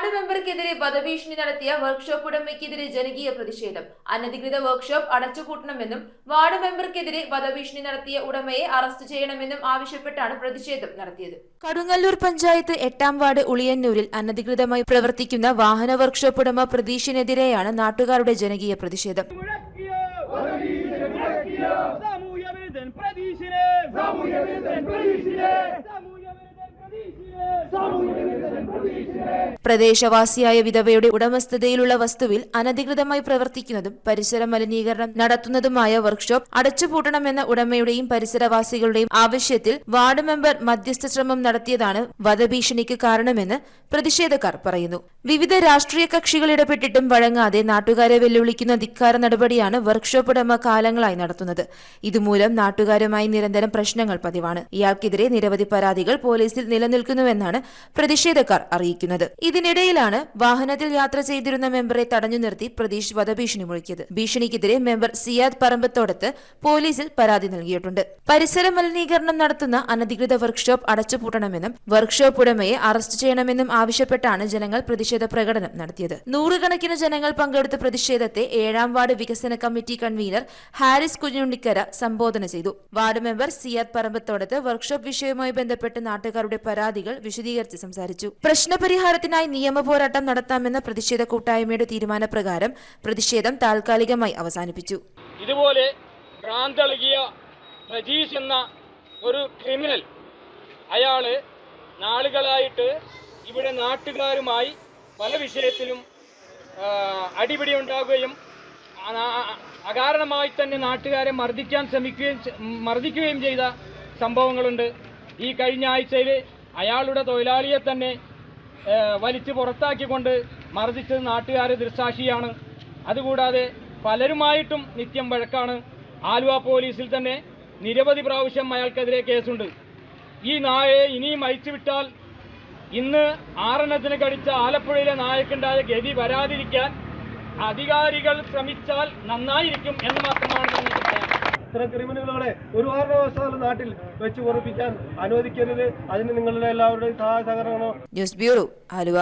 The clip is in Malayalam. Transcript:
വാർഡ് മെമ്പർക്കെതിരെ വധഭീഷണി നടത്തിയ വർക്ക്ഷോപ്പ് ഉടമയ്ക്കെതിരെ ജനകീയ പ്രതിഷേധം. അനധികൃത വർക്ക്ഷോപ്പ് അടച്ചുപൂട്ടണമെന്നും വാർഡ് മെമ്പർക്കെതിരെ വധഭീഷണി നടത്തിയ ഉടമയെ അറസ്റ്റ് ചെയ്യണമെന്നും ആവശ്യപ്പെട്ടാണ് പ്രതിഷേധം നടത്തിയത്. കടുങ്ങല്ലൂർ പഞ്ചായത്ത് 8-ാം വാർഡ് ഉളിയന്നൂരിൽ അനധികൃതമായി പ്രവർത്തിക്കുന്ന വാഹന വർക്ക്ഷോപ്പ് ഉടമ പ്രതീഷിനെതിരെയാണ് നാട്ടുകാരുടെ ജനകീയ പ്രതിഷേധം. പ്രദേശവാസിയായ വിധവയുടെ ഉടമസ്ഥതയിലുള്ള വസ്തുവിൽ അനധികൃതമായി പ്രവർത്തിക്കുന്നതും പരിസര മലിനീകരണം നടത്തുന്നതുമായ വർക്ക്ഷോപ്പ് അടച്ചുപൂട്ടണമെന്ന ഉടമയുടെയും പരിസരവാസികളുടെയും ആവശ്യത്തിൽ വാർഡ് മെമ്പർ മധ്യസ്ഥ ശ്രമം നടത്തിയതാണ് വധഭീഷണിക്ക് കാരണമെന്ന് പ്രതിഷേധക്കാർ പറയുന്നു. വിവിധ രാഷ്ട്രീയ കക്ഷികൾ ഇടപെട്ടിട്ടും വഴങ്ങാതെ നാട്ടുകാരെ വെല്ലുവിളിക്കുന്ന ധിക്കാര നടപടിയാണ് വർക്ക്ഷോപ്പ് ഉടമ കാലങ്ങളായി നടത്തുന്നത്. ഇതുമൂലം നാട്ടുകാരുമായി നിരന്തരം പ്രശ്നങ്ങൾ പതിവാണ്. ഇയാൾക്കെതിരെ നിരവധി പരാതികൾ പോലീസിൽ നിലനിൽക്കുന്നുവെന്നാണ് പ്രതിഷേധക്കാർ അറിയിക്കുന്നത്. ഇതിനിടയിലാണ് വാഹനത്തിൽ യാത്ര ചെയ്തിരുന്ന മെമ്പറെ തടഞ്ഞു നിർത്തി പ്രതീഷ് വധഭീഷണി മുഴക്കിയത്. ഭീഷണിക്കെതിരെ മെമ്പർ സിയാദ് പറമ്പത്തോടത്ത് പോലീസിൽ പരാതി നൽകിയിട്ടുണ്ട്. പരിസര മലിനീകരണം നടത്തുന്ന അനധികൃത വർക്ക്ഷോപ്പ് അടച്ചുപൂട്ടണമെന്നും വർക്ക്ഷോപ്പ് ഉടമയെ അറസ്റ്റ് ചെയ്യണമെന്നും ആവശ്യപ്പെട്ടാണ് ജനങ്ങൾ പ്രതിഷേധ പ്രകടനം നടത്തിയത്. നൂറുകണക്കിന് ജനങ്ങൾ പങ്കെടുത്ത പ്രതിഷേധത്തെ 7-ാം വാർഡ് വികസന കമ്മിറ്റി കൺവീനർ ഹാരിസ് കുഞ്ഞുണ്ണിക്കര സംബോധന ചെയ്തു. Ward member Siyad Parambathodath workshop വിഷയവുമായി ബന്ധപ്പെട്ട് നാട്ടുകാരുടെ പരാതികൾ വിശദീകരിച്ച് സംസാരിച്ചു. പ്രശ്നപരിഹാരത്തിനായി നിയമ പോരാട്ടം നടത്താമെന്ന പ്രതിഷേധ കൂട്ടായ്മയുടെ തീരുമാനപ്രകാരം പ്രതിഷേധം താൽക്കാലികമായി അവസാനിപ്പിച്ചു. ഇതുപോലെ ഭ്രാന്തളകിയ പ്രജീഷ് എന്ന ഒരു ക്രിമിനൽ, അയാള് നാളുകളായിട്ട് ഇവിടെ നാട്ടുകാരുമായി പല വിഷയത്തിലും അടിപിടി ഉണ്ടാകുകയും അകാരണമായി തന്നെ നാട്ടുകാരെ മർദ്ദിക്കുകയും ചെയ്ത സംഭവങ്ങളുണ്ട്. ഈ കഴിഞ്ഞ ആഴ്ചയിൽ അയാളുടെ തൊഴിലാളിയെ തന്നെ വലിച്ചു പുറത്താക്കിക്കൊണ്ട് മർദ്ദിച്ചത് നാട്ടുകാർ ദൃക്സാക്ഷിയാണ്. അതുകൂടാതെ പലരുമായിട്ടും നിത്യം വഴക്കാണ്. ആലുവ പോലീസിൽ തന്നെ നിരവധി പ്രാവശ്യം അയാൾക്കെതിരെ കേസുണ്ട്. ഈ നായയെ ഇനിയും അയച്ചുവിട്ടാൽ ഇന്ന് 6 എണ്ണത്തിന് കടിച്ച ആലപ്പുഴയിലെ നായക്കുണ്ടായ ഗതി വരാതിരിക്കാൻ അധികാരികൾ ശ്രമിച്ചാൽ നന്നായിരിക്കും എന്ന് മാത്രമാണ് നിങ്ങൾക്ക് പറയാൻ. ഇത്തരം ക്രിമിനലുകളെ ഒരു കാരണവശാലും നാട്ടിൽ വെച്ച് ഉറപ്പിക്കാൻ അനുവദിക്കരുത്. അതിന് നിങ്ങളുടെ എല്ലാവരുടെയും സഹായ സഹകരണമോ. News bureau, Aluva.